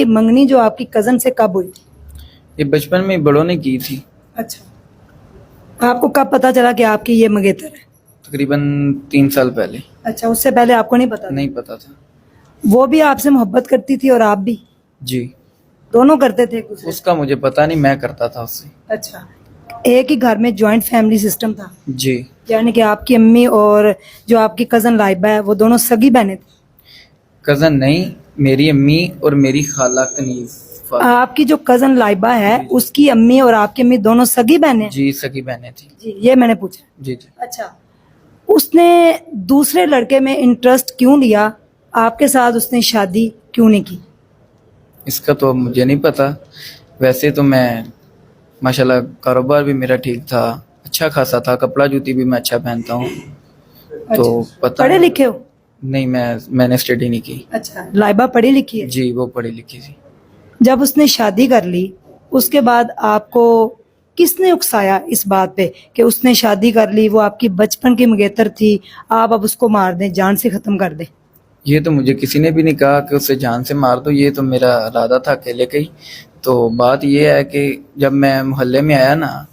मंगनी जो आपकी कजन से कब हुई? ये बचपन में बड़ों ने की थी, अच्छा, आपको कब पता चला कि आपकी ये मंगेतर है? तकरीबन 3 साल पहले। अच्छा, उससे पहले आपको नहीं पता था? नहीं पता था। वो भी आपसे मोहब्बत करती थी और आप भी? जी, दोनों करते थे एक दूसरे से? उसका मुझे पता नहीं, मैं करता था उससे। अच्छा, एक ही घर में जॉइंट फैमिली सिस्टम था, जी, यानी कि आपकी अम्मी और जो आपकी कजन लाइबा है वो दोनों सगी बहनें थी? कजन नहीं, मेरी अम्मी और मेरी खाला कनीज। आपकी जो कजन लाइबा है उसकी अम्मी और आपकी अम्मी दोनों सगी बहनें? जी, सगी बहनें थी। जी, ये मैंने पूछा। जी जी। अच्छा, उसने दूसरे लड़के में इंटरेस्ट क्यों लिया? आपके साथ उसने शादी क्यों नहीं की? इसका तो अब मुझे नहीं पता। वैसे तो मैं माशाल्लाह कारोबार भी मेरा ठीक था, अच्छा खासा था, कपड़ा जूती भी मैं अच्छा पहनता हूँ। तो अच्छा, पता पढ़े लिखे हो? नहीं, मैंने स्टडी नहीं की। अच्छा, लाइबा पढ़ी लिखी है? जी, वो पढ़ी लिखी थी। जब उसने शादी कर ली उसके बाद आपको किसने उकसाया इस बात पे कि उसने शादी कर ली, वो आपकी बचपन की मंगेतर थी, आप अब उसको मार दें, जान से खत्म कर दें? ये तो मुझे किसी ने भी नहीं कहा कि उसे जान से मार दो, ये तो मेरा इरादा था अकेले का ही। तो बात ये है कि जब मैं मोहल्ले में आया ना,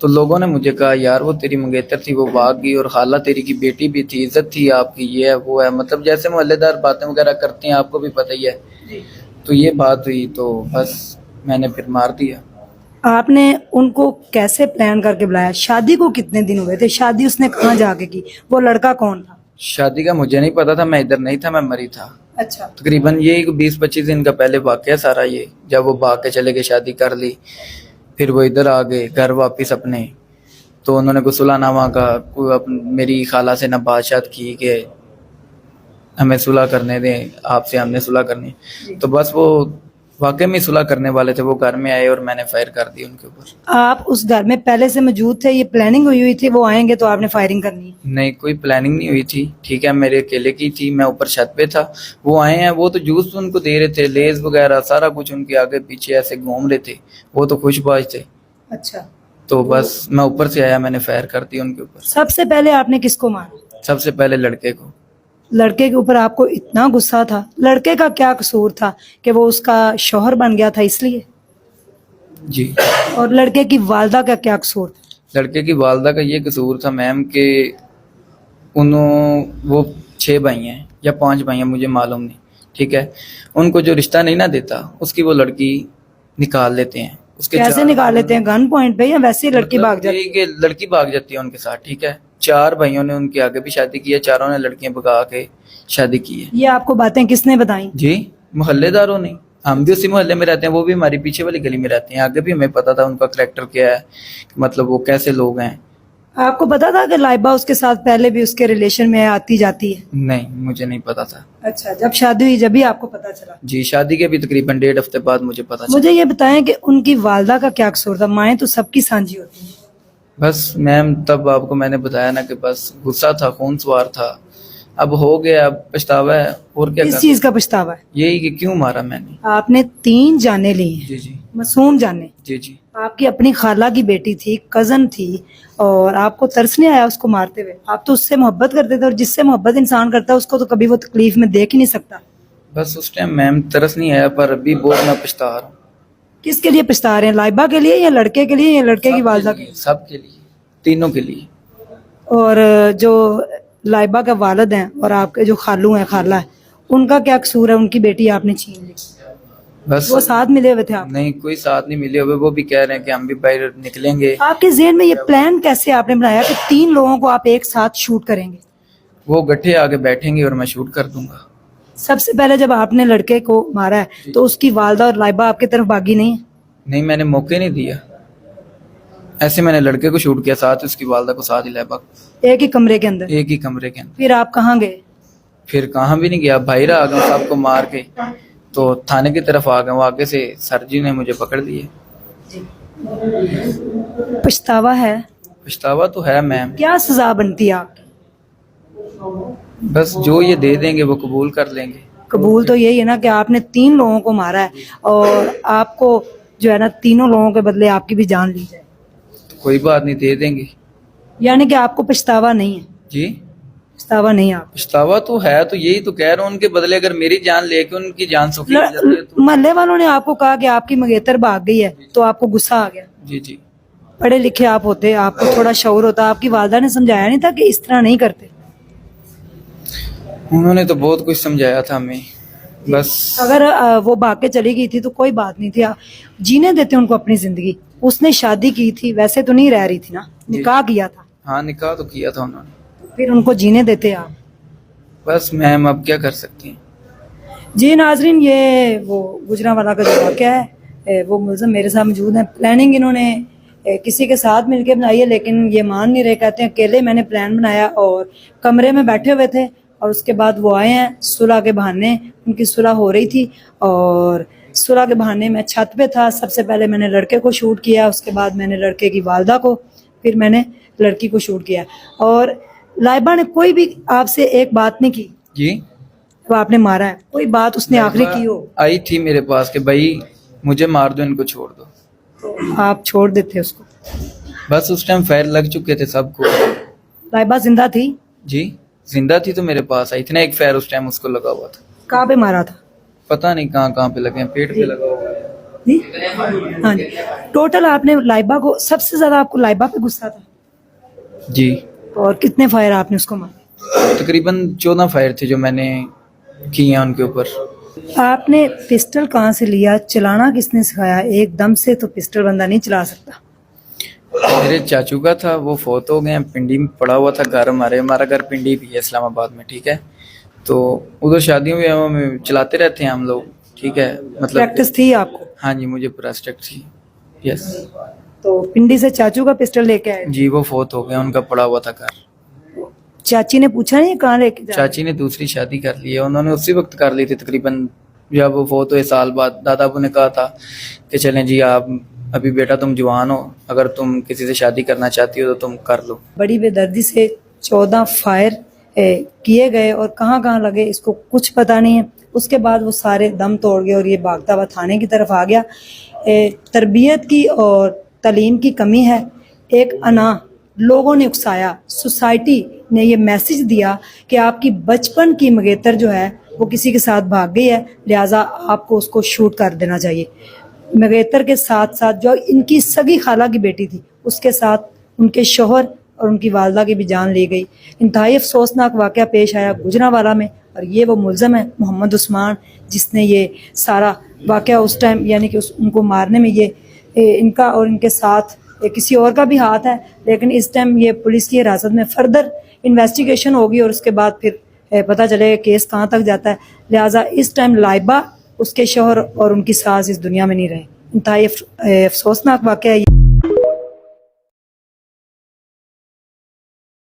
तो लोगों ने मुझे कहा यार वो तेरी मंगेतर थी, वो भाग गई, और खाला तेरी की बेटी भी थी, इज्जत थी आपकी, ये है वो है, मतलब जैसे मोहल्लेदार बातें वगैरह करते हैं, आपको भी पता ही है। तो ये बात हुई, तो बस मैंने फिर मार दिया। आपने उनको कैसे प्लान करके बुलाया? शादी को कितने दिन हुए थे? शादी उसने कहाँ जाके की? वो लड़का कौन था? शादी का मुझे नहीं पता था, मैं इधर नहीं था, मैं मरी था। अच्छा, तकरीबन ये 20-25 दिन का पहले वाकया सारा ये, जब वो भाग के चले गए, शादी कर ली, फिर वो इधर आ गए घर वापस अपने। तो उन्होंने कोई सुलहनामा का मेरी खाला से ना बातचीत की कि हमें सुलह करने दें, आपसे हमने सुलह करनी। तो बस वो वाकई में सुलह करने वाले थे, वो घर में आए और मैंने फायर कर दी उनके ऊपर। आप उस घर में पहले से मौजूद थे? ये प्लानिंग हुई थी वो आएंगे तो आपने फायरिंग करनी है? नहीं, कोई प्लानिंग नहीं हुई थी, ठीक है, मेरे अकेले की थी, मैं ऊपर छत पे था, वो आए हैं, वो तो जूस उनको दे रहे थे, लेज वगैरह सारा कुछ उनके आगे पीछे ऐसे घूम रहे थे, वो तो खुशबाज थे। अच्छा, तो बस मैं ऊपर से आया, मैंने फायर कर दी उनके ऊपर। सबसे पहले आपने किसको मारा? सबसे पहले लड़के को। लड़के के ऊपर आपको इतना गुस्सा था? लड़के का क्या कसूर था कि वो उसका शौहर बन गया था इसलिए? जी। और लड़के की वालदा का क्या कसूर था? लड़के की वालदा का ये कसूर था मैम कि वो 6 भाई हैं या 5 भाई हैं, मुझे मालूम नहीं, ठीक है, उनको जो रिश्ता नहीं ना देता उसकी वो लड़की निकाल लेते हैं। उसके कैसे निकाल लेते हैं? गन पॉइंट पे या वैसे ही लड़की भाग जाती? कि लड़की भाग जाती है उनके साथ, ठीक है। 4 भाइयों ने उनके आगे भी शादी की है, चारों ने लड़कियां भगा के शादी की है। ये आपको बातें किसने बताई? जी, मोहल्लेदारों ने। हम भी उसी मोहल्ले में रहते हैं, वो भी हमारी पीछे वाली गली में रहते हैं, आगे भी हमें पता था उनका कैरेक्टर क्या है, मतलब वो कैसे लोग हैं। आपको पता था कि लाइबा उसके साथ पहले भी उसके रिलेशन में आती जाती है? नहीं, मुझे नहीं पता था। अच्छा, जब शादी हुई जब भी आपको पता चला? जी, शादी के भी तकरीबन 1.5 हफ्ते बाद मुझे पता चला। मुझे ये बताएं कि उनकी वालदा का क्या कसूर था? माएँ तो सबकी साझी होती हैं। बस मैम, तब आपको मैंने बताया ना कि बस गुस्सा था, खून सवार था, अब हो गया, अब पछतावा है, और क्या किस कर चीज का पछतावा है? यही कि क्यों मारा मैंने। आपने 3 जाने ली हैं, जी जी। मासूम जाने। जी जी। आपकी अपनी खाला की बेटी थी, कजन थी, और आपको तरस नहीं आया उसको मारते हुए? आप तो उससे मोहब्बत करते थे, और जिससे मोहब्बत इंसान करता है उसको तो कभी वो तकलीफ में देख ही नहीं सकता। बस उस टाइम मैम तरस नहीं आया, पर अभी बहुत मैं पछता रहा हूँ। किसके लिए पछता रहे हैं? लाइबा के लिए या लड़के के लिए या लड़के की वालदा के लिए? सबके लिए, तीनों के लिए। और जो लाइबा का वालिद हैं और आपके जो खालू हैं, खाला है, उनका क्या कसूर है? उनकी बेटी आपने छीन ली, बस वो साथ मिले हुए थे आप? नहीं, कोई साथ नहीं मिले हुए, वो भी कह रहे हैं कि हम भी बाहर निकलेंगे। आपके ज़हन में ये प्लान कैसे आपने बनाया कि 3 लोगों को आप एक साथ शूट करेंगे? वो गड्ढे आगे बैठेंगे और मैं शूट कर दूंगा। सबसे पहले जब आपने लड़के को मारा है तो उसकी वालदा और लाइबा आपकी तरफ भागी नहीं है? नहीं, मैंने मौके नहीं दिया, ऐसे मैंने लड़के को शूट किया, साथ उसकी वालदा को, साथ ही लैबा को, एक ही कमरे के अंदर? एक ही कमरे के अंदर। फिर आप कहाँ गए? फिर कहाँ भी नहीं गया, बाहर आ गया सबको मार के, तो थाने की तरफ आ गया, आगे से सर जी ने मुझे पकड़ लिए। पछतावा है? पछतावा तो है मैम, क्या सजा बनती है आपकी? बस जो ये दे देंगे वो कबूल कर लेंगे। कबूल तो यही है ना कि आपने 3 लोगों को मारा है और आपको जो है ना 3 लोगों के बदले आपकी भी जान ली जाए। तो कोई बात नहीं, दे देंगे। यानी कि आपको पछतावा नहीं है? जी, पछतावा नहीं आप पछतावा तो है, तो यही तो कह रहा हूँ, उनके बदले अगर मेरी जान लेके उनकी जान सुखी हो जाती है तो। मोहल्ले वालों ने आपको कहा कि आपकी मंगेतर भाग गई है तो आपको गुस्सा आ गया। जी जी। पढ़े लिखे आप होते, आपको थोड़ा शऊर होता, आपकी वालदा ने समझाया नहीं था कि इस तरह नहीं करते? उन्होंने तो बहुत कुछ समझाया था हमें, बस अगर वो भाग के चली गई थी तो कोई बात नहीं थी, जीने देते उनको अपनी जिंदगी। उसने शादी की थी, वैसे तो नहीं रह रही थी ना, निकाह किया था, हाँ निकाह तो किया था उन्होंने, फिर उनको जीने देते आप। बस मैम अब क्या कर सकती हैं। जी नाजरीन, ये वो गुजरांवाला का जो वाक़या है, वो मुलज़म मेरे साथ मौजूद हैं। प्लानिंग इन्होंने किसी के साथ मिलकर बनाई है, लेकिन ये मान नहीं रहे, कहते हैं अकेले मैंने प्लान बनाया और कमरे में बैठे हुए थे और उसके बाद वो आए हैं सुलह के बहाने। उनकी सुलह हो रही थी और सुलह के बहाने मैं छत पे था। सबसे पहले मैंने लड़के को शूट किया, उसके बाद मैंने लड़के की वालदा को, फिर मैंने लड़की को शूट किया। और लाइबा ने कोई भी आपसे एक बात नहीं की जी, वो आपने मारा है, कोई बात उसने आखिरी की हो? आई थी मेरे पास कि भाई मुझे मार दो, इनको छोड़ दो, आप छोड़ देते उसको? बस उस टाइम फायर लग चुके थे सबको। लाइबा जिंदा थी? जी जिंदा थी तो मेरे पास आई थी ना, एक फायर उस टाइम उसको लगा हुआ था। कहाँ पे मारा था? पता नहीं कहाँ कहाँ पे लगे हैं, पेट पे लगा हुआ है। जी हाँ जी। टोटल आपने लाइबा को, सबसे ज्यादा आपको लाइबा पे गुस्सा था? जी और कितने फायर आपने उसको मारे? तकरीबन 14 फायर थे जो मैंने किए हैं उनके ऊपर। आपने पिस्टल कहाँ से लिया, चलाना किसने सिखाया? एकदम से तो पिस्टल बंदा नहीं चला सकता। मेरे चाचू का था, वो फौत हो गए हैं, पिंडी में पड़ा हुआ था घर हमारे, हमारा घर पिंडी भी है इस्लामाबाद में, ठीक है। तो उधर शादियों में चलाते रहते हैं हम लोग, ठीक है, मतलब प्रैक्टिस थी आपको? हाँ जी मुझे प्रेस्टेक थी, यस। तो पिंडी से चाचू का पिस्टल लेके आए? जी वो फौत हो गए, उनका पड़ा हुआ था घर। चाची ने पूछा नहीं कहाँ लेके जा? चाची ने दूसरी शादी कर ली है, उन्होंने उसी वक्त कर ली थी तकरीबन जब वो फौत हुए साल बाद। दादा अबू ने कहा था कि चलें जी आप अभी बेटा तुम जवान हो, अगर तुम किसी से शादी करना चाहती हो तो तुम कर लो। बड़ी बेदर्दी से 14 फायर किए गए और कहाँ कहाँ लगे इसको कुछ पता नहीं है। उसके बाद वो सारे दम तोड़ गए और ये भागता हुआ थाने की तरफ आ गया। तरबियत की और तालीम की कमी है। एक अना लोगों ने उकसाया, सोसाइटी ने ये मैसेज दिया कि आपकी बचपन की मंगेतर जो है वो किसी के साथ भाग गई है, लिहाजा आपको उसको शूट कर देना चाहिए। मंगेतर के साथ साथ जो इनकी सगी खाला की बेटी थी उसके साथ उनके शोहर और उनकी वालदा की भी जान ली गई। इंतहाई अफसोसनाक वाक़या पेश आया गुजरांवाला में और ये वो मुलज़म है मोहम्मद उस्मान जिसने ये सारा वाक़या उस टाइम यानी कि उनको मारने में ये इनका और इनके साथ किसी और का भी हाथ है। लेकिन इस टाइम ये पुलिस की हिरासत में फर्दर इन्वेस्टिगेशन होगी और उसके बाद फिर पता चलेगा केस कहाँ तक जाता है। लिहाजा इस टाइम लाइबा, उसके शौहर और उनकी सास इस दुनिया में नहीं रहे। इंतहाई अफसोसनाक वाक़या है।